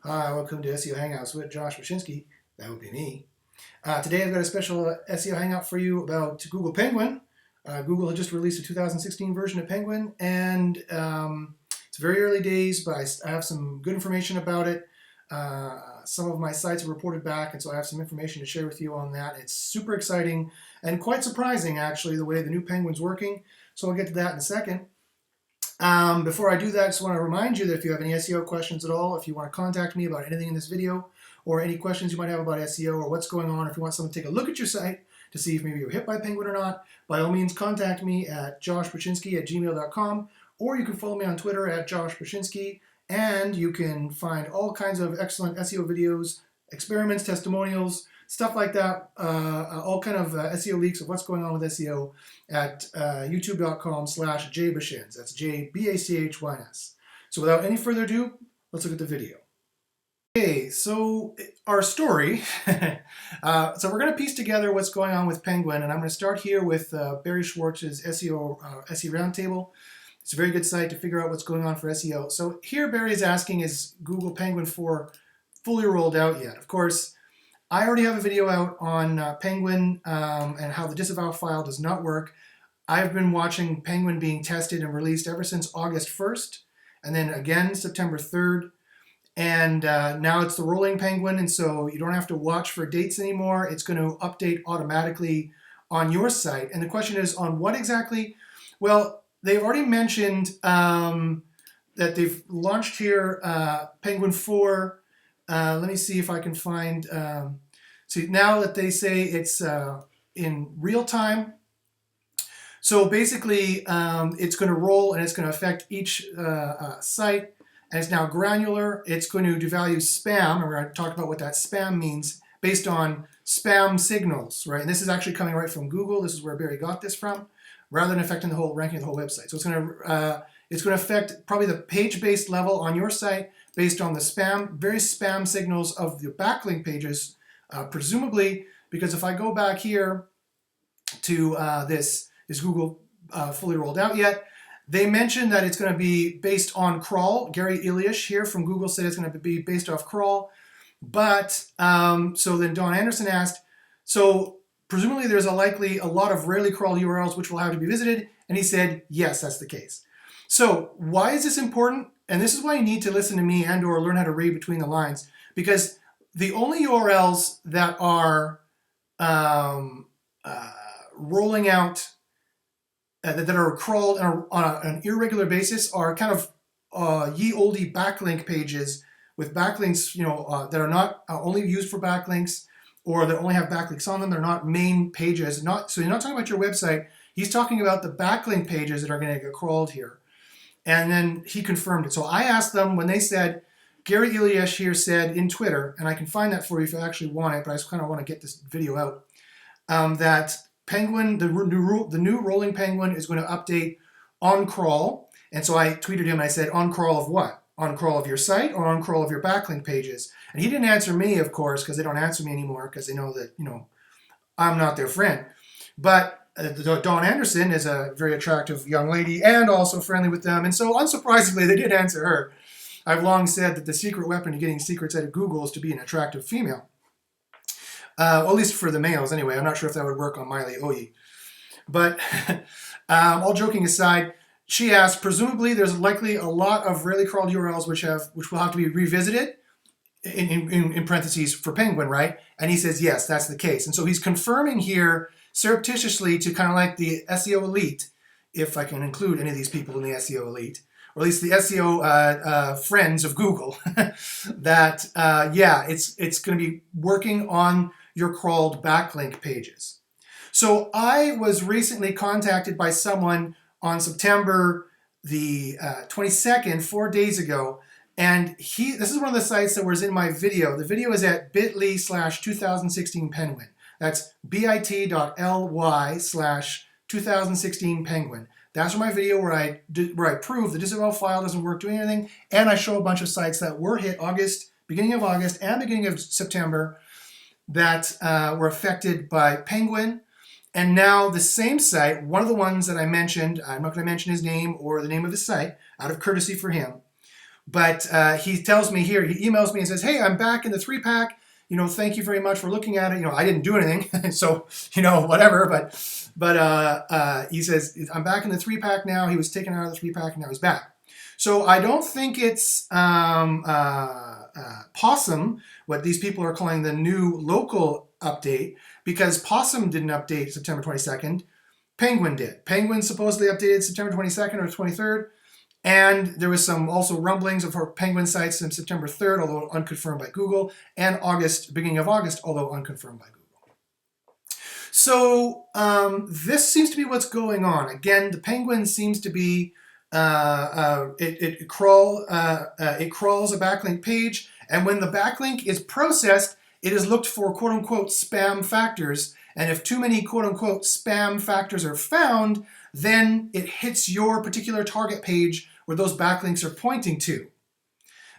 Hi, welcome to SEO Hangouts with Josh Bachynski. That would be me. Today I've got a special SEO Hangout for you about Google Penguin. Google had just released a 2016 version of Penguin, and it's very early days, but I have some good information about it. Some of my sites have reported back, and so I have some information to share with you on that. It's super exciting and quite surprising, actually, the way the new Penguin's working. So I'll get to that in a second. Before I do that, I just want to remind you that if you have any SEO questions at all, if you want to contact me about anything in this video, or any questions you might have about SEO or what's going on, if you want someone to take a look at your site to see if maybe you're hit by Penguin or not, by all means contact me at joshbachynski@gmail.com, or you can follow me on Twitter at joshbachynski, and you can find all kinds of excellent SEO videos, experiments, testimonials, stuff like that, all kind of SEO leaks of what's going on with SEO at youtube.com/jbachins. That's Jbachyns. So without any further ado, let's look at the video. Okay, so our story. So we're going to piece together what's going on with Penguin, and I'm going to start here with Barry Schwartz's SEO Roundtable. It's a very good site to figure out what's going on for SEO. So here Barry is asking, is Google Penguin 4 fully rolled out yet? Of course, I already have a video out on Penguin and how the disavow file does not work. I've been watching Penguin being tested and released ever since August 1st, and then again September 3rd. And now it's the rolling Penguin, and so you don't have to watch for dates anymore. It's going to update automatically on your site. And the question is, on what exactly? Well, they've already mentioned that they've launched here Penguin 4. Let me see if I can find, see now that they say it's in real time. So basically it's going to roll and it's going to affect each site, and it's now granular. It's going to devalue spam, and we're going to talk about what that spam means based on spam signals, right? And this is actually coming right from Google. This is where Barry got this from, rather than affecting the whole ranking of the whole website. So it's going to affect probably the page-based level on your site based on the spam, various spam signals of the backlink pages, presumably, because if I go back here to this, is Google fully rolled out yet? They mentioned that it's going to be based on crawl. Gary Ilyish here from Google said it's going to be based off crawl. But so then Don Anderson asked, so presumably there's a lot of rarely crawled URLs which will have to be visited, and he said, yes, that's the case. So why is this important? And this is why you need to listen to me and or learn how to read between the lines, because the only URLs that are rolling out, that are crawled on an irregular basis are kind of ye olde backlink pages with backlinks, that are not only used for backlinks, or that only have backlinks on them. They're not main pages. So you're not talking about your website. He's talking about the backlink pages that are going to get crawled here. And then he confirmed it. So I asked them when they said, Gary Ilyish here said in Twitter, and I can find that for you if you actually want it, but I just kind of want to get this video out, that Penguin, the new rolling Penguin is going to update on crawl. And so I tweeted him and I said, on crawl of what? On crawl of your site or on crawl of your backlink pages? And he didn't answer me, of course, because they don't answer me anymore because they know that, I'm not their friend. But Dawn Anderson is a very attractive young lady and also friendly with them. And so unsurprisingly, they did answer her. I've long said that the secret weapon to getting secrets out of Google is to be an attractive female. Well, at least for the males anyway. I'm not sure if that would work on Miley Oye. But all joking aside, she asked, presumably there's likely a lot of rarely crawled URLs which will have to be revisited, in parentheses, for Penguin, right? And he says, yes, that's the case. And so he's confirming here surreptitiously to kind of like the SEO elite, if I can include any of these people in the SEO elite, or at least the SEO friends of Google, that, yeah, it's going to be working on your crawled backlink pages. So I was recently contacted by someone on September the 22nd, 4 days ago, and this is one of the sites that was in my video. The video is at bit.ly/2016penguin. That's bit.ly/2016penguin. That's my video where I prove the disavow file doesn't work doing anything, and I show a bunch of sites that were hit beginning of August and beginning of September that were affected by Penguin. And now the same site, one of the ones that I mentioned, I'm not going to mention his name or the name of his site, out of courtesy for him, But he tells me here, he emails me and says, hey, I'm back in the 3-pack. Thank you very much for looking at it. I didn't do anything, so, whatever. But he says, I'm back in the 3-pack now. He was taken out of the 3-pack and now he's back. So I don't think it's Possum, what these people are calling the new local update, because Possum didn't update September 22nd. Penguin did. Penguin supposedly updated September 22nd or 23rd. And there was some also rumblings of our Penguin sites in September 3rd, although unconfirmed by Google, and beginning of August, although unconfirmed by Google. So this seems to be what's going on. Again, the Penguin seems to be it crawls a backlink page, and when the backlink is processed, it is looked for quote unquote spam factors. And if too many quote unquote spam factors are found, then it hits your particular target page where those backlinks are pointing to.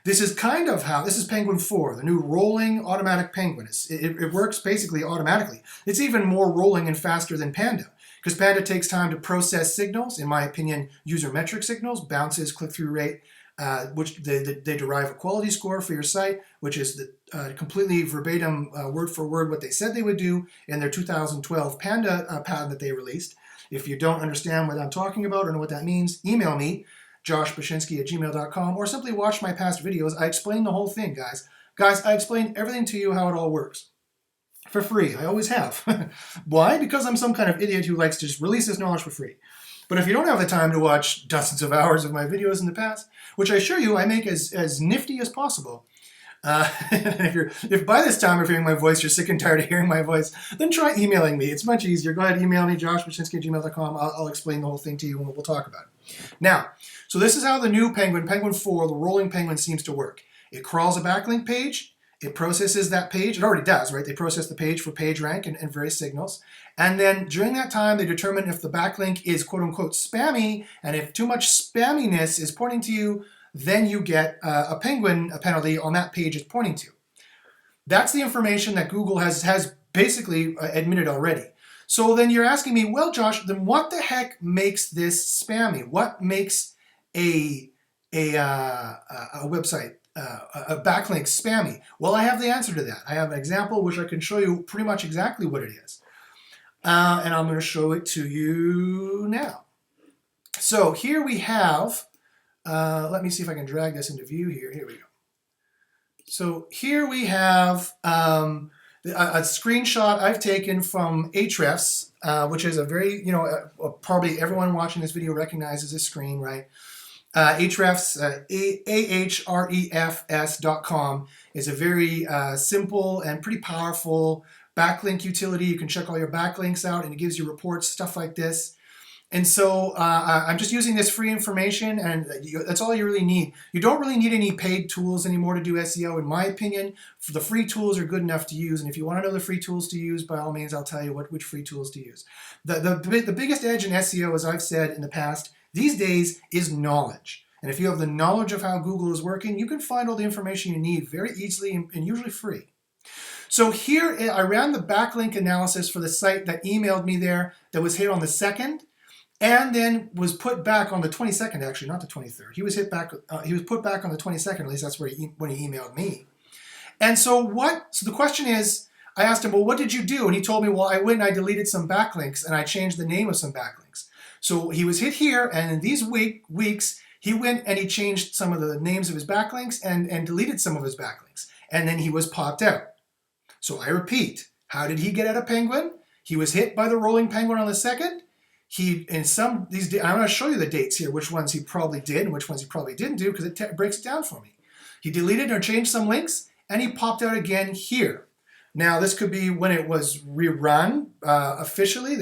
This is Penguin 4, the new rolling automatic Penguin. It works basically automatically. It's even more rolling and faster than Panda, because Panda takes time to process signals, in my opinion, user metric signals, bounces, click-through rate, which they derive a quality score for your site, which is the completely verbatim, word for word, what they said they would do in their 2012 Panda patent that they released. If you don't understand what I'm talking about or know what that means, email me, joshbachynski@gmail.com, or simply watch my past videos. I explain the whole thing, guys. Guys, I explain everything to you, how it all works. For free. I always have. Why? Because I'm some kind of idiot who likes to just release this knowledge for free. But if you don't have the time to watch dozens of hours of my videos in the past, which I assure you I make as nifty as possible, if by this time of hearing my voice you're sick and tired of hearing my voice, then try emailing me. It's much easier. Go ahead, email me, joshbachynski@gmail.com. I'll explain the whole thing to you and we'll talk about it. Now, so this is how the new Penguin 4, the rolling Penguin, seems to work. It crawls a backlink page. It processes that page. It already does, right? They process the page for page rank and various signals. And then during that time, they determine if the backlink is quote unquote spammy. And if too much spamminess is pointing to you, then you get a Penguin penalty on that page it's pointing to. That's the information that Google has basically admitted already. So then you're asking me, well, Josh, then what the heck makes this spammy? What makes a website, a backlink spammy? Well, I have the answer to that. I have an example which I can show you pretty much exactly what it is. And I'm going to show it to you now. So here we have, let me see if I can drag this into view here. Here we go. So here we have a screenshot I've taken from Ahrefs, which is a very, probably everyone watching this video recognizes this screen, right? Ahrefs, ahrefs.com is a very simple and pretty powerful backlink utility. You can check all your backlinks out and it gives you reports, stuff like this. And so I'm just using this free information, and that's all you really need. You don't really need any paid tools anymore to do SEO, in my opinion. The free tools are good enough to use, and if you want to know the free tools to use, by all means, I'll tell you which free tools to use. The biggest edge in SEO, as I've said in the past, these days is knowledge. And if you have the knowledge of how Google is working, you can find all the information you need very easily and usually free. So here I ran the backlink analysis for the site that emailed me there that was hit on the 2nd. And then was put back on the 22nd, actually, not the 23rd. He was put back on the 22nd, at least that's when he emailed me. And so the question is, I asked him, well, what did you do? And he told me, well, I went and I deleted some backlinks and I changed the name of some backlinks. So he was hit here, and in these weeks, he went and he changed some of the names of his backlinks and deleted some of his backlinks. And then he was popped out. So I repeat, how did he get out of Penguin? He was hit by the rolling Penguin on the 2nd. I'm going to show you the dates here, which ones he probably did and which ones he probably didn't do, because it breaks it down for me. He deleted or changed some links, and he popped out again here. Now, this could be when it was rerun officially.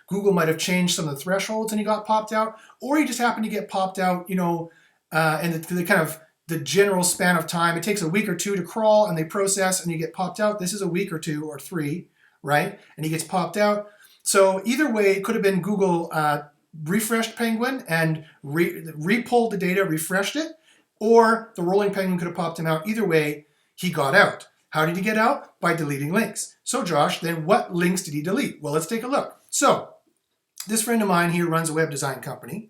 Google might have changed some of the thresholds and he got popped out, or he just happened to get popped out, and the general span of time. It takes a week or two to crawl, and they process, and you get popped out. This is a week or 2 or 3, right? And he gets popped out. So either way, it could have been Google refreshed Penguin and re-pulled the data, refreshed it, or the rolling Penguin could have popped him out. Either way, he got out. How did he get out? By deleting links. So Josh, then what links did he delete? Well, let's take a look. So this friend of mine here runs a web design company,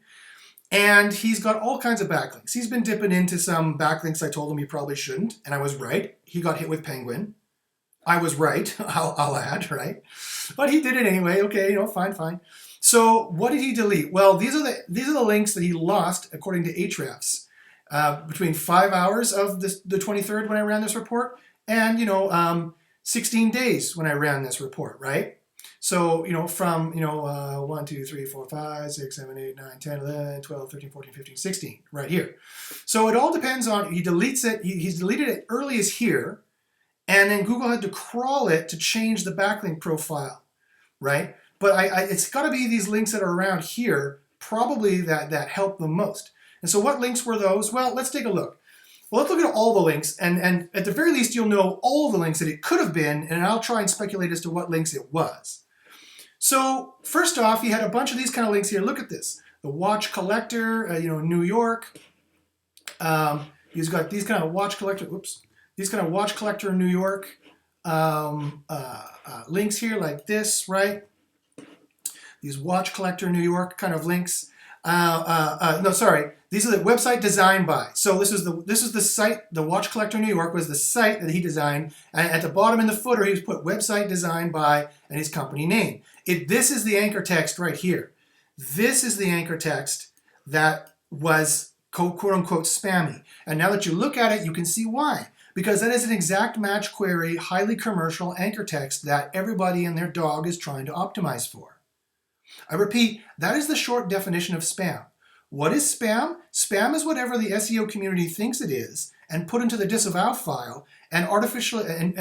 And he's got all kinds of backlinks. He's been dipping into some backlinks I told him he probably shouldn't, and I was right. He got hit with Penguin. I was right, I'll add, right? But he did it anyway. Okay, fine. So what did he delete? Well, these are the links that he lost according to Ahrefs between 5 hours of the 23rd when I ran this report and 16 days when I ran this report, right? So, from, 1, 2, 3, 4, 5, 6, 7, 8, 9, 10, 11, 12, 13, 14, 15, 16, right here. So it all depends on, he deletes it, he's deleted it early as here, and then Google had to crawl it to change the backlink profile, right? But it's got to be these links that are around here, probably that help the most. And so what links were those? Well, let's take a look. Well, let's look at all the links, and at the very least, you'll know all the links that it could have been, and I'll try and speculate as to what links it was. So first off, he had a bunch of these kind of links here. Look at this. The watch collector, New York. He's got these kind of watch collector, these kind of watch collector in New York links here like this, right? These watch collector New York kind of links. No, sorry. These are the website designed by. So this is the site. The watch collector New York was the site that he designed, and at the bottom in the footer he's put website designed by and his company name. This is the anchor text right here. This is the anchor text that was quote unquote spammy. And now that you look at it, you can see why. Because that is an exact match query, highly commercial anchor text that everybody and their dog is trying to optimize for. I repeat, that is the short definition of spam. What is spam? Spam is whatever the SEO community thinks it is and put into the disavow file and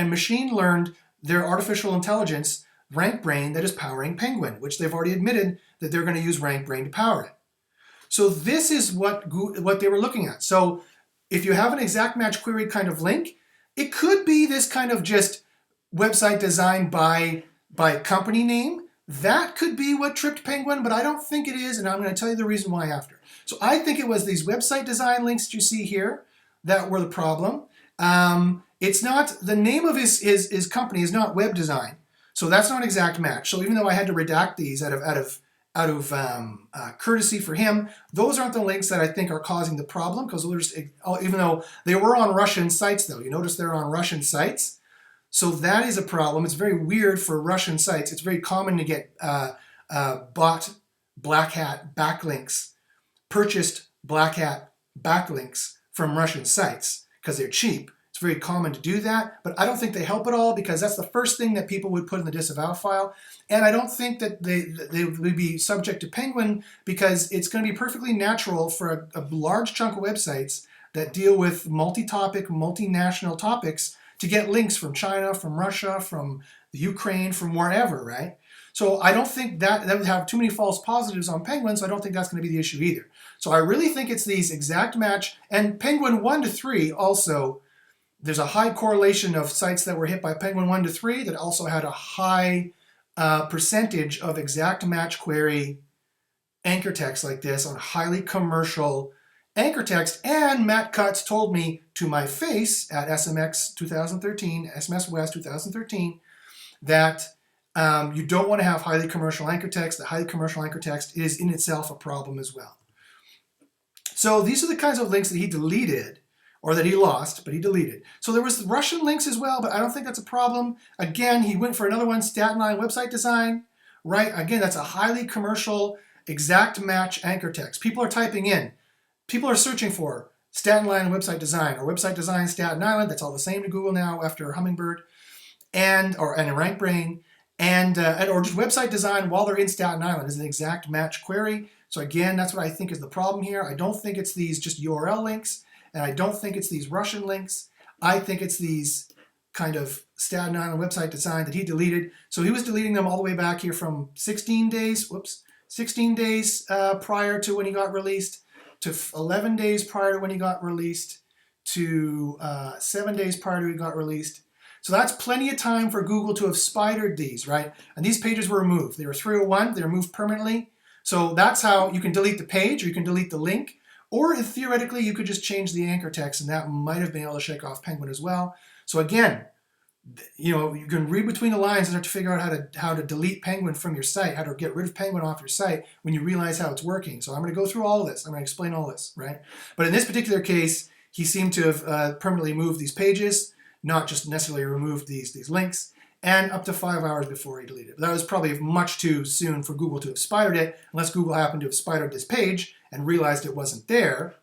machine learned their artificial intelligence RankBrain that is powering Penguin, which they've already admitted that they're going to use RankBrain to power it. So this is what they were looking at. So if you have an exact match query kind of link, it could be this kind of just website designed by company name. That could be what tripped Penguin, but I don't think it is, and I'm going to tell you the reason why after. So I think it was these website design links that you see here that were the problem. It's not, the name of his company is not web design, so that's not exact match. So even though I had to redact these out of courtesy for him, those aren't the links that I think are causing the problem, because even though they were on Russian sites though, you notice they're on Russian sites. So that is a problem. It's very weird for Russian sites. It's very common to get bought black hat backlinks, purchased black hat backlinks from Russian sites because they're cheap. It's very common to do that, but I don't think they help at all because that's the first thing that people would put in the disavow file. And I don't think that they would be subject to Penguin because it's going to be perfectly natural for a large chunk of websites that deal with multi-topic, multinational topics to get links from China, from Russia, from the Ukraine, from wherever, right? So I don't think that would have too many false positives on Penguin, so I don't think that's going to be the issue either. So I really think it's these exact match, and Penguin 1 to 3 also, there's a high correlation of sites that were hit by Penguin 1 to 3 that also had a high percentage of exact match query anchor text like this on highly commercial anchor text, and Matt Cutts told me to my face at SMX 2013, SMS West 2013, that you don't want to have highly commercial anchor text. The highly commercial anchor text is in itself a problem as well. So these are the kinds of links that he deleted, or that he lost, but he deleted. So there was Russian links as well, but I don't think that's a problem. Again, he went for another one, Staten Island website design, right? Again, that's a highly commercial exact match anchor text. People are typing in. People are searching for Staten Island website design or website design Staten Island. That's all the same to Google now after Hummingbird and a RankBrain or just website design while they're in Staten Island is an exact match query. So again, that's what I think is the problem here. I don't think it's these just URL links, and I don't think it's these Russian links. I think it's these kind of Staten Island website design that he deleted. So he was deleting them all the way back here from 16 days prior to when he got released, to 11 days prior to when he got released, to 7 days prior to when he got released. So that's plenty of time for Google to have spidered these, right? And these pages were removed. They were 301, they were removed permanently. So that's how you can delete the page, or you can delete the link, or theoretically you could just change the anchor text, and that might have been able to shake off Penguin as well. So again, you can read between the lines and start to figure out how to delete Penguin from your site, how to get rid of Penguin off your site when you realize how it's working. So I'm going to go through all of this. I'm going to explain all this, right? But in this particular case, he seemed to have permanently moved these pages, not just necessarily removed these links, and up to 5 hours before he deleted it. That was probably much too soon for Google to have spidered it, unless Google happened to have spidered this page and realized it wasn't there,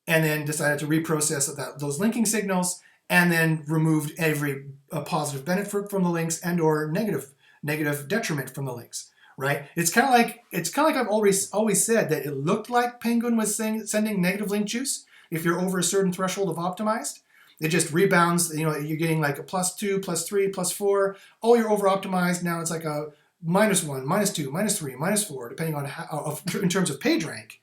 and then decided to reprocess those linking signals, and then removed every positive benefit from the links and or negative detriment from the links, right? It's kind of like I've always said that it looked like Penguin was sending negative link juice if you're over a certain threshold of optimized. It just rebounds, you're getting like a +2, +3, +4. Oh, you're over optimized. Now it's like a -1, -2, -3, -4, depending on how, in terms of page rank,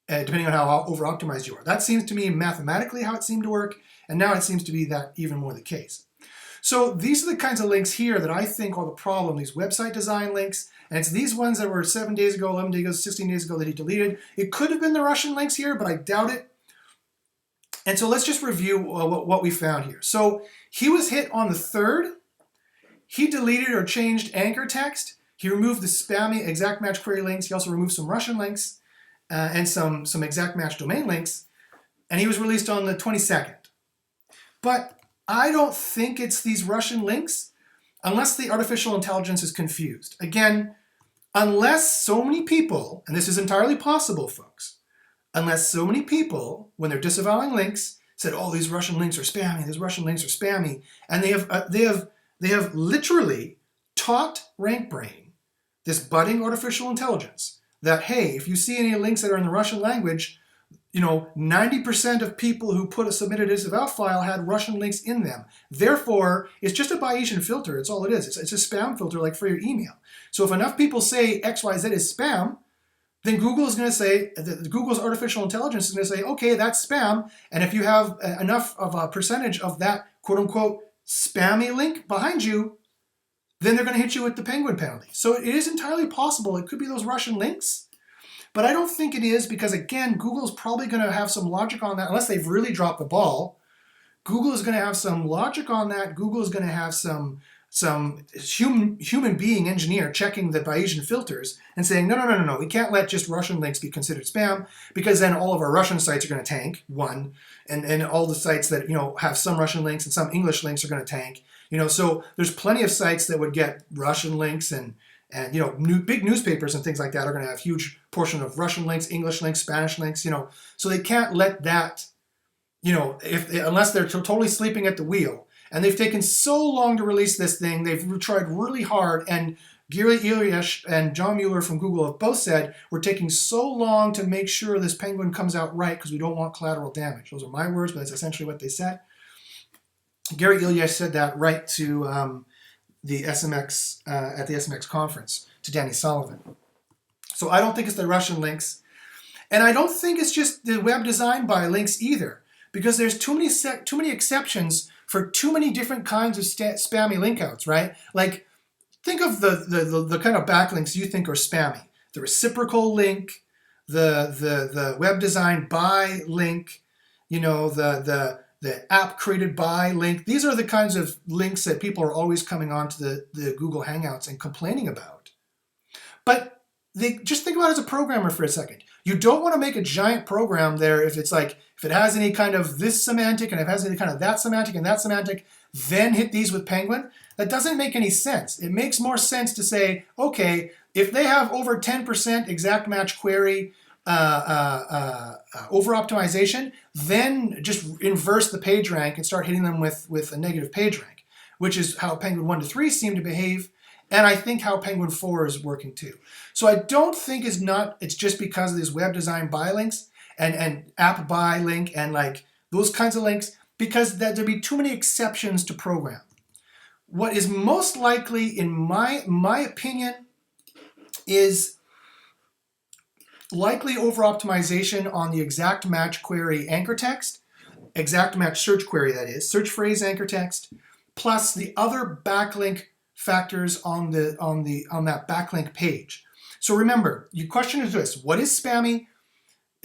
depending on how over optimized you are. That seems to me mathematically how it seemed to work. And now it seems to be that even more the case. So these are the kinds of links here that I think are the problem, these website design links. And it's these ones that were 7 days ago, 11 days ago, 16 days ago that he deleted. It could have been the Russian links here, but I doubt it. And so let's just review what we found here. So he was hit on the 3rd. He deleted or changed anchor text. He removed the spammy exact match query links. He also removed some Russian links and some exact match domain links. And he was released on the 22nd. But I don't think it's these Russian links unless the artificial intelligence is confused. Again, unless so many people, and this is entirely possible, folks, unless so many people, when they're disavowing links, said, oh, these Russian links are spammy, these Russian links are spammy, and they have literally taught RankBrain, this budding artificial intelligence, that, hey, if you see any links that are in the Russian language, 90% of people who submitted a disavow file had Russian links in them. Therefore, it's just a Bayesian filter. It's all it is. It's a spam filter like for your email. So if enough people say XYZ is spam, then Google is going to say, Google's artificial intelligence is going to say, okay, that's spam. And if you have enough of a percentage of that quote unquote spammy link behind you, then they're going to hit you with the Penguin penalty. So it is entirely possible. It could be those Russian links. But I don't think it is because, again, Google's probably going to have some logic on that. Unless they've really dropped the ball, Google is going to have some logic on that. Google is going to have some human being engineer checking the Bayesian filters and saying, no, we can't let just Russian links be considered spam because then all of our Russian sites are going to tank, one, and all the sites that have some Russian links and some English links are going to tank. So there's plenty of sites that would get Russian links and big newspapers and things like that are going to have huge portion of Russian links, English links, Spanish links, so they can't let that, unless they're totally sleeping at the wheel. And they've taken so long to release this thing. They've tried really hard. And Gary Ilyich and John Mueller from Google have both said, we're taking so long to make sure this Penguin comes out right because we don't want collateral damage. Those are my words, but that's essentially what they said. Gary Ilyich said that right to the SMX at the SMX conference to Danny Sullivan. So I don't think it's the Russian links, and I don't think it's just the web design by links either, because there's too many exceptions for too many different kinds of spammy link outs, right? Like think of the kind of backlinks you think are spammy: the reciprocal link, the web design by link, the app created by link. These are the kinds of links that people are always coming onto the Google Hangouts and complaining about. But just think about it as a programmer for a second. You don't want to make a giant program there if it has any kind of this semantic and if it has any kind of that semantic and that semantic, then hit these with Penguin. That doesn't make any sense. It makes more sense to say, okay, if they have over 10% exact match query over optimization, then just inverse the page rank and start hitting them with a negative page rank, which is how Penguin 1 to 3 seem to behave, and I think how Penguin 4 is working too. So I don't think it's just because of these web design by links and app by link and like those kinds of links, because there'd be too many exceptions to program. What is most likely, in my opinion, is likely over-optimization on the exact match query anchor text, exact match search query, that is, search phrase anchor text, plus the other backlink factors on that backlink page. So remember, your question is this: what is spammy?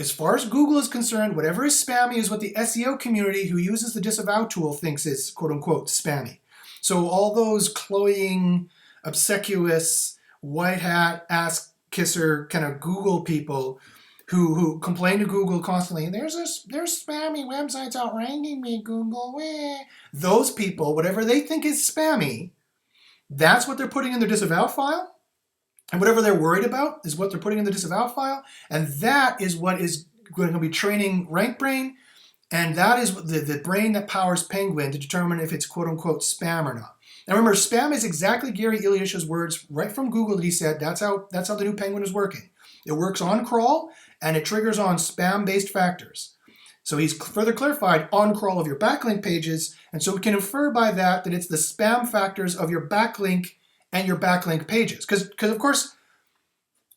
as far as Google is concerned, whatever is spammy is what the SEO community who uses the disavow tool thinks is quote unquote spammy. So all those cloying, obsequious, white hat, ass kisser kind of Google people who complain to Google constantly, there's spammy websites outranking me, Google. Weh. Those people, whatever they think is spammy, that's what they're putting in their disavow file. And whatever they're worried about is what they're putting in the disavow file. And that is what is going to be training RankBrain. And that is the brain that powers Penguin to determine if it's quote unquote spam or not. Now remember, spam is exactly Gary Ilyish's words right from Google that he said that's how the new Penguin is working. It works on crawl and it triggers on spam-based factors. So he's further clarified on crawl of your backlink pages. And so we can infer by that that it's the spam factors of your backlink and your backlink pages. Because of course,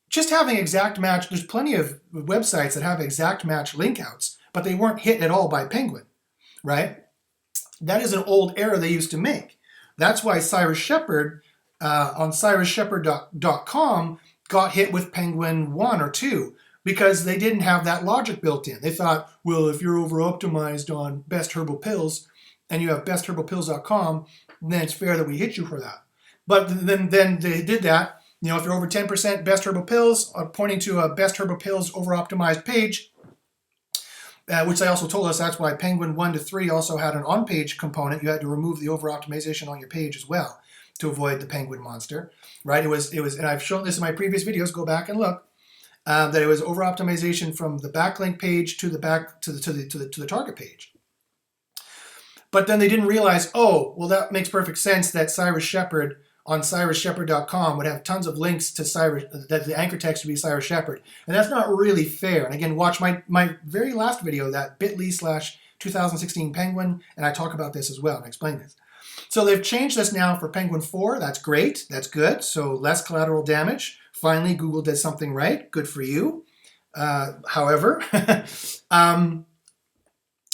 just having exact match, there's plenty of websites that have exact match link outs, but they weren't hit at all by Penguin, right? That is an old error they used to make. That's why Cyrus Shepard on cyrusshepard.com got hit with Penguin 1 or 2 because they didn't have that logic built in. They thought, well, if you're over-optimized on Best Herbal Pills and you have bestherbal.pills.com, then it's fair that we hit you for that. But then they did that. You know, if you're over 10% Best Herbal Pills, pointing to a Best Herbal Pills over-optimized page, which they also told us that's why Penguin 1 to 3 also had an on-page component. You had to remove the over-optimization on your page as well to avoid the Penguin monster, right? It was, and I've shown this in my previous videos. Go back and look. That it was over-optimization from the backlink page to the target page. But then they didn't realize, oh, well, that makes perfect sense that Cyrus Shepard on cyrusshepard.com would have tons of links to Cyrus, that the anchor text would be Cyrus Shepard. And that's not really fair. And again, watch my very last video, that bit.ly/2016 Penguin, and I talk about this as well, and I explain this. So they've changed this now for Penguin 4. That's great. That's good. So less collateral damage. Finally, Google did something right. Good for you. However,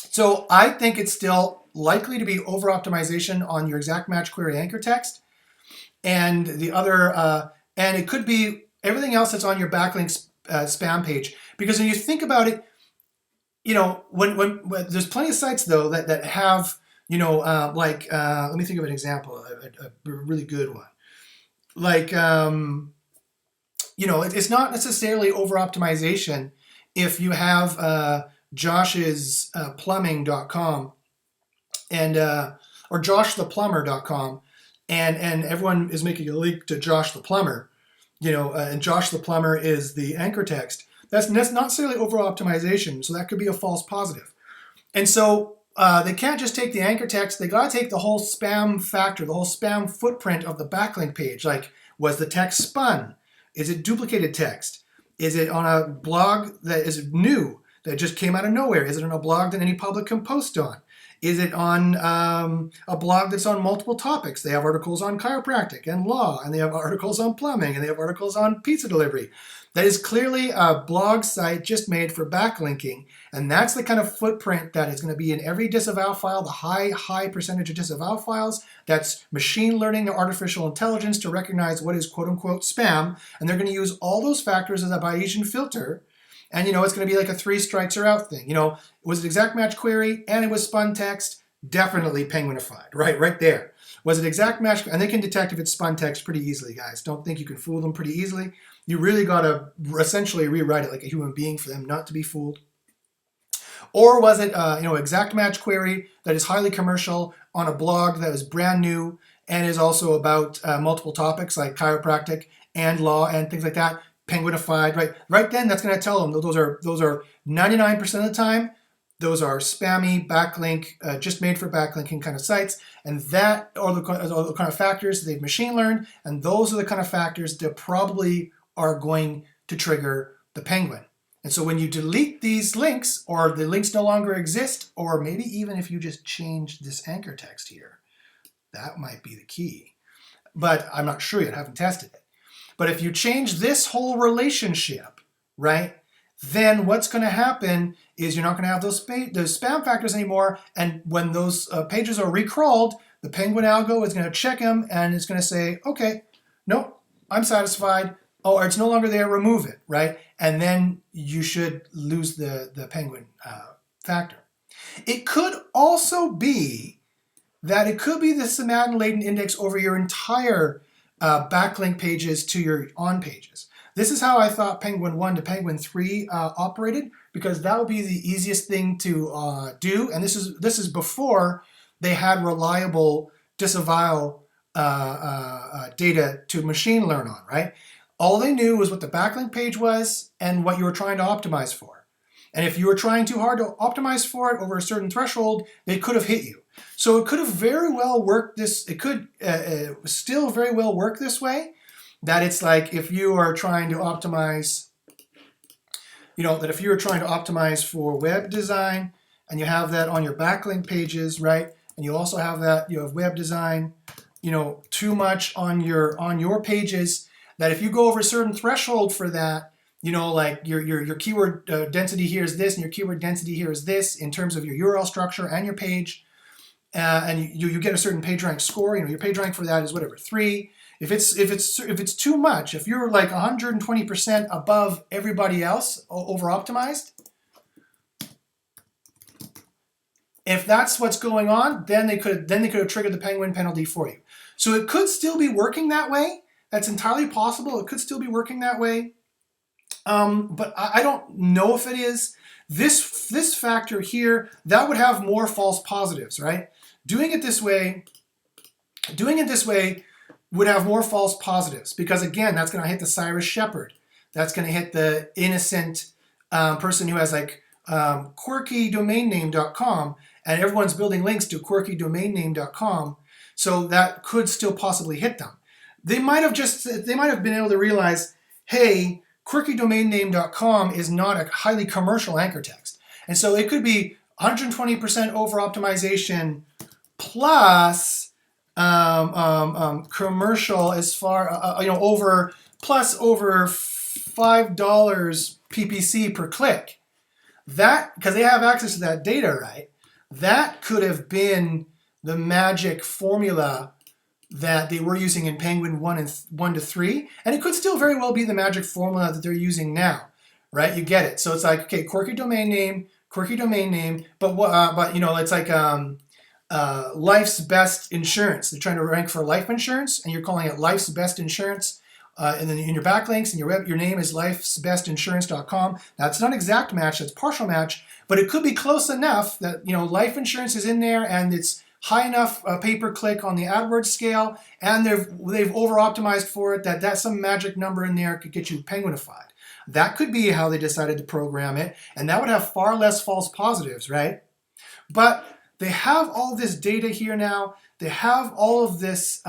so I think it's still likely to be over-optimization on your exact match query anchor text. And the other, and it could be everything else that's on your backlink spam page. Because when you think about it, you know, when there's plenty of sites though that have, you know, let me think of an example, a really good one. Like, you know, it's not necessarily over-optimization if you have Josh's plumbing.com and or joshtheplumber.com and everyone is making a link to Josh the Plumber, you know, and Josh the Plumber is the anchor text. That's not necessarily over-optimization, so that could be a false positive. And so they can't just take the anchor text, they got to take the whole spam factor, the whole spam footprint of the backlink page. Like, was the text spun? Is it duplicated text? Is it on a blog that is new, that just came out of nowhere? Is it on a blog that any public can post on? Is it on a blog that's on multiple topics? They have articles on chiropractic and law, and they have articles on plumbing, and they have articles on pizza delivery. That is clearly a blog site just made for backlinking, and that's the kind of footprint that is going to be in every disavow file, the high percentage of disavow files. That's machine learning or artificial intelligence to recognize what is quote-unquote spam, and they're going to use all those factors as a Bayesian filter. And, you know, it's going to be like a 3 strikes are out thing. You know, was it exact match query and it was spun text? Definitely penguinified, right there. Was it exact match? And they can detect if it's spun text pretty easily, guys. Don't think you can fool them pretty easily. You really got to essentially rewrite it like a human being for them not to be fooled. Or was it, you know, exact match query that is highly commercial on a blog that is brand new and is also about multiple topics like chiropractic and law and things like that? Penguinified, right? Right then, that's going to tell them those are 99% of the time, those are spammy backlink, just made for backlinking kind of sites, and that are the kind of factors they've machine learned, and those are the kind of factors that probably are going to trigger the Penguin. And so when you delete these links, or the links no longer exist, or maybe even if you just change this anchor text here, that might be the key. But I'm not sure yet, I haven't tested it. But if you change this whole relationship, right, then what's going to happen is you're not going to have those spam factors anymore. And when those pages are recrawled, the Penguin algo is going to check them and it's going to say, okay, nope, I'm satisfied. or it's no longer there, remove it, right? And then you should lose the penguin factor. It could also be that it could be the somatin latent index over your entire backlink pages to your on pages. This is how I thought Penguin 1 to Penguin 3 operated, because that would be the easiest thing to do. And this is before they had reliable disavow data to machine learn on, right? All they knew was what the backlink page was and what you were trying to optimize for. And if you were trying too hard to optimize for it over a certain threshold, they could have hit you. So it could have very well worked this, it could still very well work this way, that it's like if you are trying to optimize, that if you're trying to optimize for web design and you have that on your backlink pages, right? And you also have that, you have web design, too much on your pages, that if you go over a certain threshold for that, like your keyword density here is this and your keyword density here is this in terms of your URL structure and your page, and you get a certain PageRank score, your PageRank for that is whatever, 3. If it's too much, if you're like 120% above everybody else, over optimized, if that's what's going on, then they could have triggered the penguin penalty for you. So it could still be working that way. That's entirely possible. It could still be working that way, but I don't know if it is. This factor here, that would have more false positives, right? Doing it this way would have more false positives, because again, that's going to hit the Cyrus Shepherd. That's going to hit the innocent person who has like quirkydomainname.com, and everyone's building links to quirkydomainname.com, so that could still possibly hit them. They might have been able to realize, hey, quirkydomainname.com is not a highly commercial anchor text, and so it could be 120% over optimization plus commercial as far over $5 PPC per click. That, because they have access to that data, right? That could have been the magic formula that they were using in Penguin 1 to 3, and it could still very well be the magic formula that they're using now, right? You get it. So it's like, okay, quirky domain name, but it's like life's best insurance. They're trying to rank for life insurance, and you're calling it life's best insurance. And then in your backlinks and your name is lifesbestinsurance.com. That's not exact match, that's partial match, but it could be close enough that life insurance is in there and it's high enough pay-per-click on the AdWords scale, and they've over-optimized for it, that some magic number in there could get you penguinified. That could be how they decided to program it, and that would have far less false positives, right? But they have all this data here now. They have all of this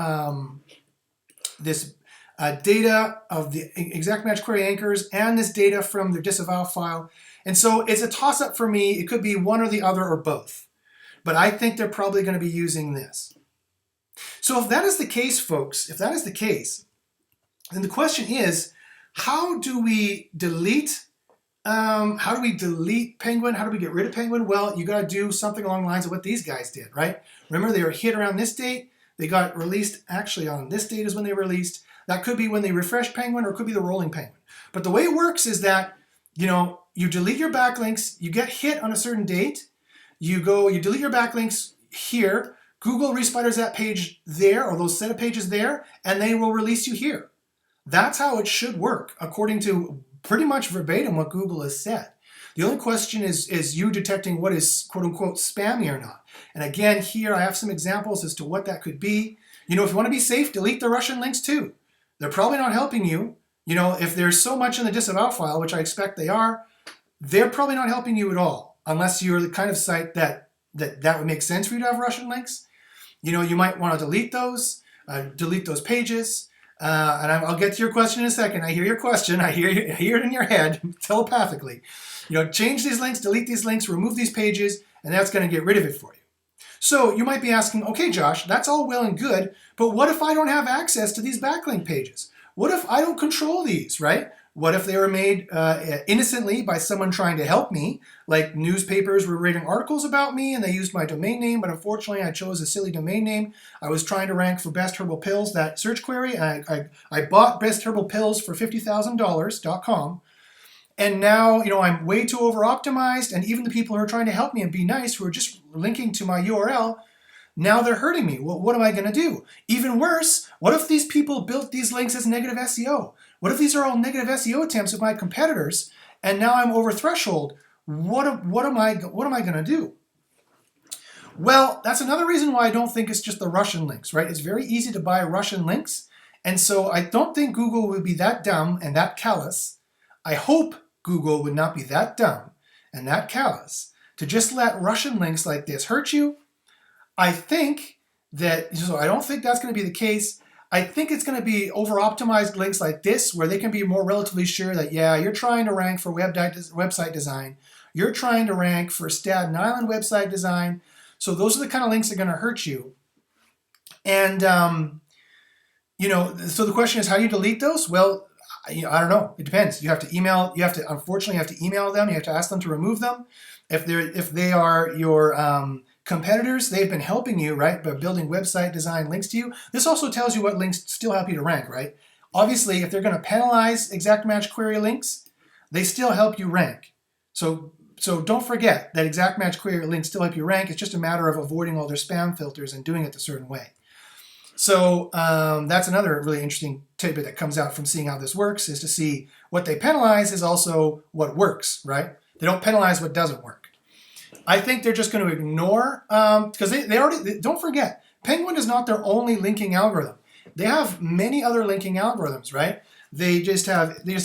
data of the exact match query anchors and this data from their disavow file. And so it's a toss-up for me. It could be one or the other or both. But I think they're probably going to be using this. So if that is the case, folks, if that is the case, then the question is, how do we delete Penguin? How do we get rid of Penguin? Well, you got to do something along the lines of what these guys did, right? Remember, they were hit around this date. They got released actually on this date is when they were released. That could be when they refresh Penguin, or it could be the rolling Penguin. But the way it works is that, you delete your backlinks, you get hit on a certain date, you delete your backlinks here, Google respiders that page there, or those set of pages there, and they will release you here. That's how it should work, according to pretty much verbatim what Google has said. The only question is you detecting what is quote-unquote spammy or not. And again, here I have some examples as to what that could be. If you want to be safe, delete the Russian links too. They're probably not helping you. If there's so much in the disavow file, which I expect they are, they're probably not helping you at all, unless you're the kind of site that would make sense for you to have Russian links. You might want to delete those pages. And I'll get to your question in a second. I hear your question. I hear it in your head telepathically. Change these links, delete these links, remove these pages, and that's going to get rid of it for you. So you might be asking, okay, Josh, that's all well and good, but what if I don't have access to these backlink pages? What if I don't control these, right? What if they were made innocently by someone trying to help me? Like newspapers were writing articles about me and they used my domain name, but unfortunately I chose a silly domain name. I was trying to rank for best herbal pills, that search query. I bought best herbal pills for $50,000.com. And now, I'm way too over optimized, and even the people who are trying to help me and be nice, who are just linking to my URL, now they're hurting me. Well, what am I going to do? Even worse, what if these people built these links as negative SEO? What if these are all negative SEO attempts of my competitors, and now I'm over threshold? What am I going to do? Well, that's another reason why I don't think it's just the Russian links, right? It's very easy to buy Russian links, and so I don't think Google would be that dumb and that callous. I hope Google would not be that dumb and that callous to just let Russian links like this hurt you. I think that, so I don't think that's going to be the case. I think it's going to be over-optimized links like this where they can be more relatively sure that, yeah, you're trying to rank for website design. You're trying to rank for Staten Island website design. So those are the kind of links that are going to hurt you. And, so the question is, how do you delete those? Well, I don't know. It depends. You have to unfortunately, you have to email them. You have to ask them to remove them. If they are your competitors, they've been helping you, right, by building website design links to you. This also tells you what links still help you to rank, right? Obviously, if they're going to penalize exact match query links, they still help you rank. So don't forget that exact match query links still help you rank. It's just a matter of avoiding all their spam filters and doing it a certain way. So that's another really interesting tidbit that comes out from seeing how this works, is to see what they penalize is also what works, right? They don't penalize what doesn't work. I think they're just going to ignore, because they already, don't forget, Penguin is not their only linking algorithm. They have many other linking algorithms, right? They just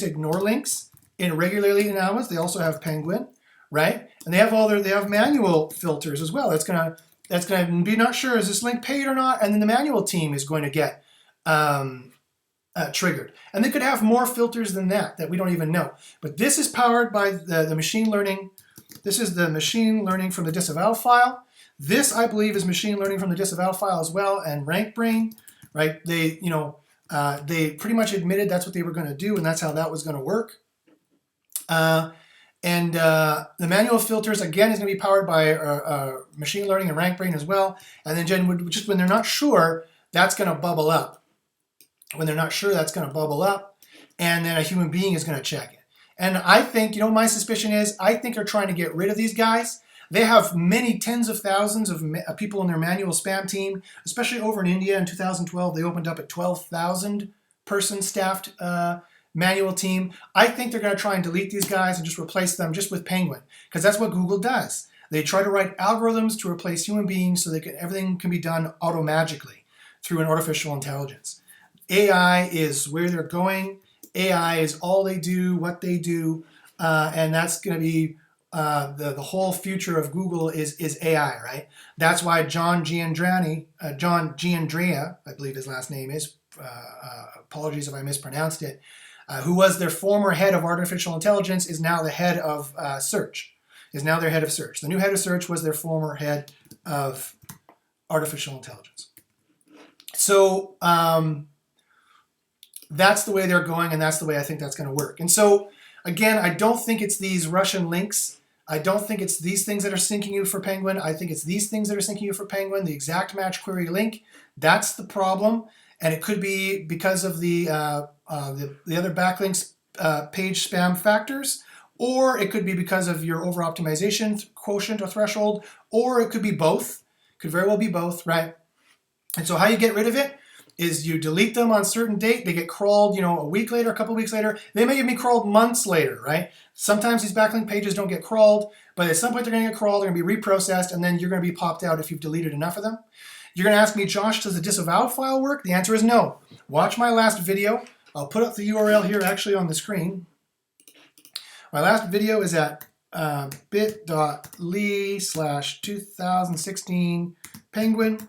ignore links irregularly in algorithms. They also have Penguin, right? And they have manual filters as well. That's going to be not sure, is this link paid or not? And then the manual team is going to get triggered. And they could have more filters than that we don't even know. But this is powered by the machine learning. This is the machine learning from the disavow file. This, I believe, is machine learning from the disavow file as well, and RankBrain, right? They pretty much admitted that's what they were going to do, and that's how that was going to work. The manual filters, again, is going to be powered by machine learning and RankBrain as well. And then just when they're not sure, that's going to bubble up. When they're not sure, that's going to bubble up. And then a human being is going to check it. And I think, my suspicion is, I think they're trying to get rid of these guys. They have many tens of thousands of people in their manual spam team, especially over in India in 2012. They opened up a 12,000 person staffed manual team. I think they're going to try and delete these guys and just replace them just with Penguin, because that's what Google does. They try to write algorithms to replace human beings so everything can be done automagically through an artificial intelligence. AI is where they're going. AI is all they do, what they do, and that's going to be the whole future of Google is AI, right? That's why John Giandrea, I believe his last name is, apologies if I mispronounced it, who was their former head of artificial intelligence, is now the head of search, is now their head of search. The new head of search was their former head of artificial intelligence. So that's the way they're going, and that's the way I think that's going to work. And so, again, I don't think it's these Russian links. I don't think it's these things that are sinking you for Penguin. I think it's these things that are sinking you for Penguin. The exact match query link, that's the problem. And it could be because of the other backlinks page spam factors, or it could be because of your over-optimization quotient or threshold, or it could be both. Could very well be both, right? And so how you get rid of it is you delete them on a certain date. They get crawled, a week later, a couple weeks later. They may even be crawled months later, right? Sometimes these backlink pages don't get crawled, but at some point they're going to get crawled, they're going to be reprocessed, and then you're going to be popped out if you've deleted enough of them. You're going to ask me, Josh, does the disavow file work? The answer is no. Watch my last video. I'll put up the URL here actually on the screen. My last video is at bit.ly/2016 penguin.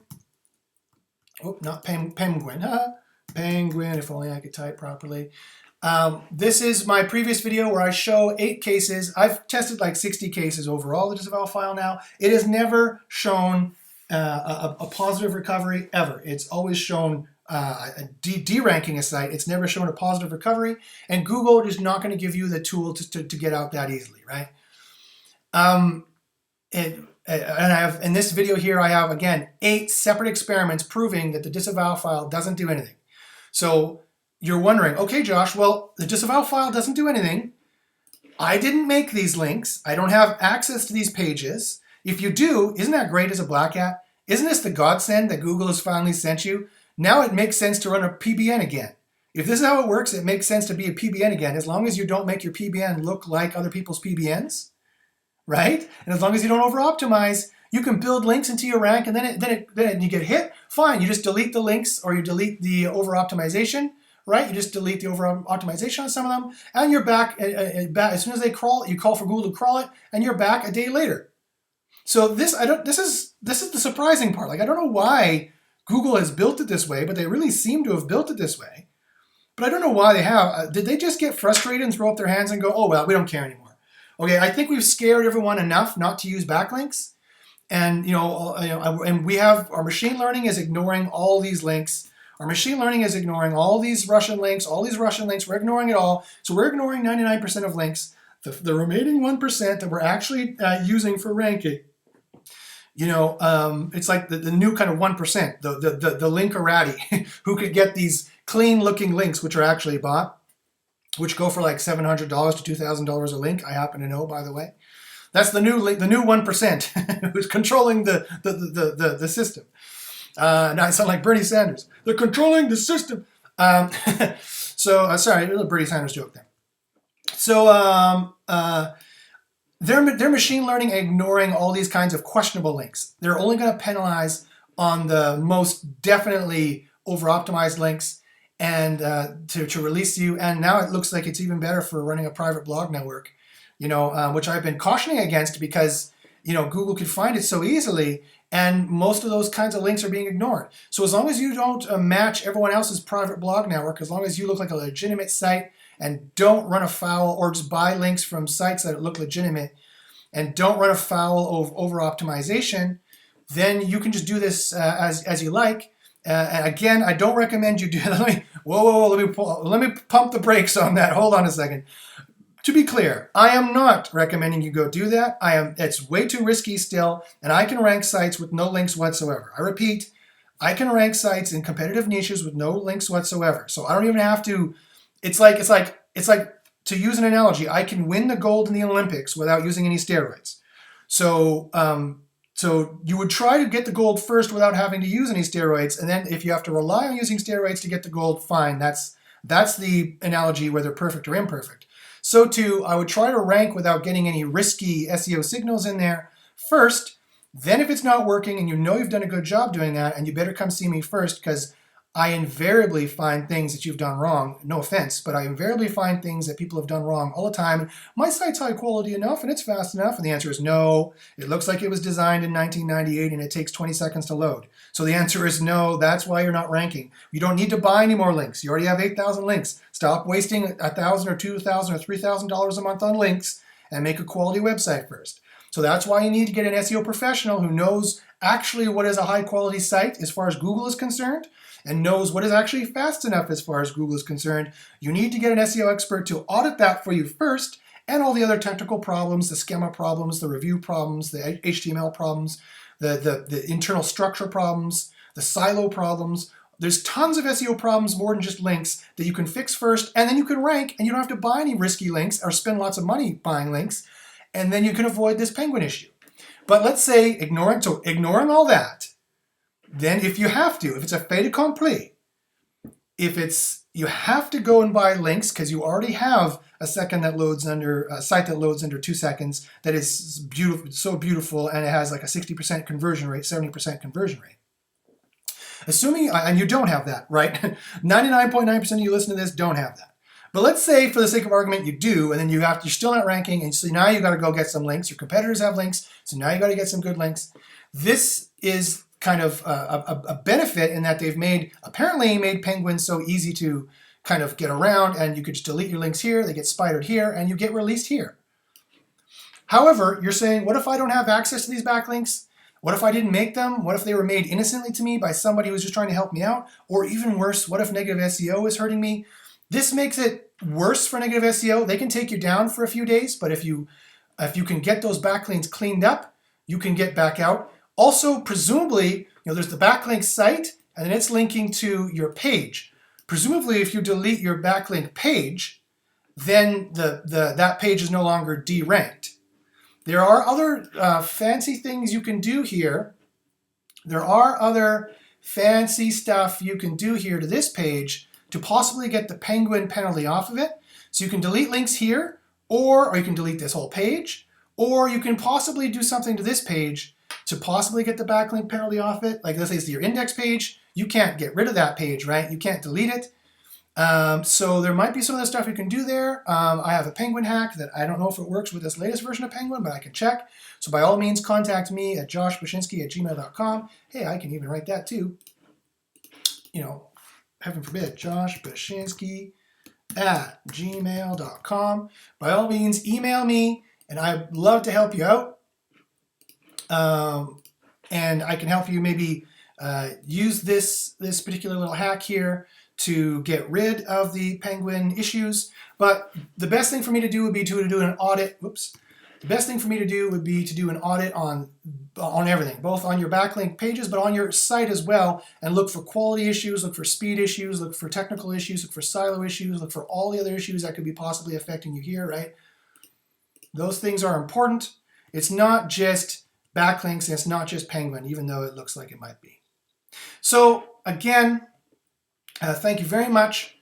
Oh, not penguin. Penguin, if only I could type properly. This is my previous video where I show 8 cases. I've tested like 60 cases overall, the disavow file now. It has never shown a positive recovery ever. It's always shown deranking a site, it's never shown a positive recovery, and Google is not going to give you the tool to get out that easily, right? And I have, in this video here, I have, again, 8 separate experiments proving that the disavow file doesn't do anything. So you're wondering, okay, Josh, well, the disavow file doesn't do anything. I didn't make these links. I don't have access to these pages. If you do, isn't that great as a black hat? Isn't this the godsend that Google has finally sent you? Now it makes sense to run a PBN again. If this is how it works, it makes sense to be a PBN again, as long as you don't make your PBN look like other people's PBNs, right? And as long as you don't over-optimize, you can build links into your rank, and then you get hit, fine. You just delete the links, or you delete the over-optimization, right? You just delete the over-optimization on some of them, and you're back, as soon as they crawl, you call for Google to crawl it, and you're back a day later. So this is the surprising part. Like, I don't know why Google has built it this way, but they really seem to have built it this way. But I don't know why they have. Did they just get frustrated and throw up their hands and go, oh, well, we don't care anymore? Okay, I think we've scared everyone enough not to use backlinks. And, and we have, our machine learning is ignoring all these links. Our machine learning is ignoring all these Russian links, we're ignoring it all. So we're ignoring 99% of links. The remaining 1% that we're actually using for ranking, it's like the new kind of 1%, the linkerati, who could get these clean looking links, which are actually bought, which go for like $700 to $2,000 a link. I happen to know, by the way. That's the new 1% who's controlling the system. Now I sound like Bernie Sanders. They're controlling the system. Sorry, a little Bernie Sanders joke there. So they're machine learning ignoring all these kinds of questionable links. They're only going to penalize on the most definitely over-optimized links and to release you. And now it looks like it's even better for running a private blog network, which I've been cautioning against because, Google could find it so easily, and most of those kinds of links are being ignored. So as long as you don't match everyone else's private blog network, as long as you look like a legitimate site and don't run afoul or just buy links from sites that look legitimate and don't run afoul of over-optimization, then you can just do this as you like. And again, I don't recommend you do that. Let me pump the brakes on that. Hold on a second. To be clear, I am not recommending you go do that. It's way too risky still, and I can rank sites with no links whatsoever. I repeat, I can rank sites in competitive niches with no links whatsoever. So I don't even have to. It's like to use an analogy, I can win the gold in the Olympics without using any steroids. So you would try to get the gold first without having to use any steroids, and then if you have to rely on using steroids to get the gold, fine. That's the analogy, whether perfect or imperfect. So too, I would try to rank without getting any risky SEO signals in there first. Then if it's not working and you've done a good job doing that, and you better come see me first, because I invariably find things that you've done wrong. No offense, but I invariably find things that people have done wrong all the time. My site's high quality enough and it's fast enough. And the answer is no. It looks like it was designed in 1998 and it takes 20 seconds to load. So the answer is no. That's why you're not ranking. You don't need to buy any more links. You already have 8,000 links. Stop wasting $1,000 or $2,000 or $3,000 a month on links and make a quality website first. So that's why you need to get an SEO professional who knows actually what is a high quality site as far as Google is concerned, and knows what is actually fast enough as far as Google is concerned. You need to get an SEO expert to audit that for you first, and all the other technical problems, the schema problems, the review problems, the HTML problems, the internal structure problems, the silo problems. There's tons of SEO problems, more than just links, that you can fix first, and then you can rank, and you don't have to buy any risky links or spend lots of money buying links, and then you can avoid this penguin issue. But let's say, ignoring all that, then if you have to, if it's a fait accompli, you have to go and buy links because you already have a site that loads under 2 seconds that is beautiful, so beautiful, and it has like a 60% conversion rate, 70% conversion rate. Assuming, and you don't have that, right? 99.9% of you listen to this don't have that. But let's say, for the sake of argument, you do, and then you're still not ranking, and so now you got to go get some links. Your competitors have links, so now you got to get some good links. This is kind of a benefit in that they've apparently made Penguin so easy to kind of get around, and you could just delete your links here, they get spidered here, and you get released here. However, you're saying, what if I don't have access to these backlinks? What if I didn't make them? What if they were made innocently to me by somebody who was just trying to help me out? Or even worse, what if negative SEO is hurting me? This makes it worse for negative SEO. They can take you down for a few days, but if you can get those backlinks cleaned up, you can get back out. Also, presumably, there's the backlink site, and then it's linking to your page. Presumably, if you delete your backlink page, then that page is no longer deranked. There are other fancy things you can do here. There are other fancy stuff you can do here to this page to possibly get the Penguin penalty off of it. So you can delete links here, or you can delete this whole page, or you can possibly do something to this page to possibly get the backlink penalty off it. Like let's say it's your index page. You can't get rid of that page, right? You can't delete it. So there might be some of the stuff you can do there. I have a Penguin hack that I don't know if it works with this latest version of Penguin, but I can check. So by all means, contact me at joshbachynski@gmail.com. Hey, I can even write that too. Heaven forbid, joshbachynski@gmail.com. By all means, email me, and I'd love to help you out. And I can help you maybe use this particular little hack here to get rid of the Penguin issues. But the best thing for me to do would be to do an audit. Whoops. The best thing for me to do would be to do an audit on everything, both on your backlink pages, but on your site as well, and look for quality issues, look for speed issues, look for technical issues, look for silo issues, look for all the other issues that could be possibly affecting you here, right? Those things are important. It's not just backlinks, and it's not just Penguin, even though it looks like it might be. So again, thank you very much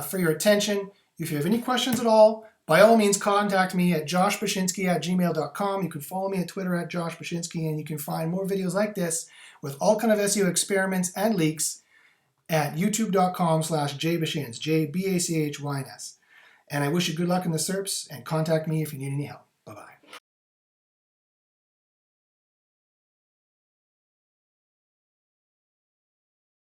for your attention. If you have any questions at all, by all means, contact me at joshbachynski@gmail.com. You can follow me on Twitter at joshbachynski, and you can find more videos like this with all kind of SEO experiments and leaks at youtube.com/jbachins, JBACHYNS. And I wish you good luck in the SERPs, and contact me if you need any help.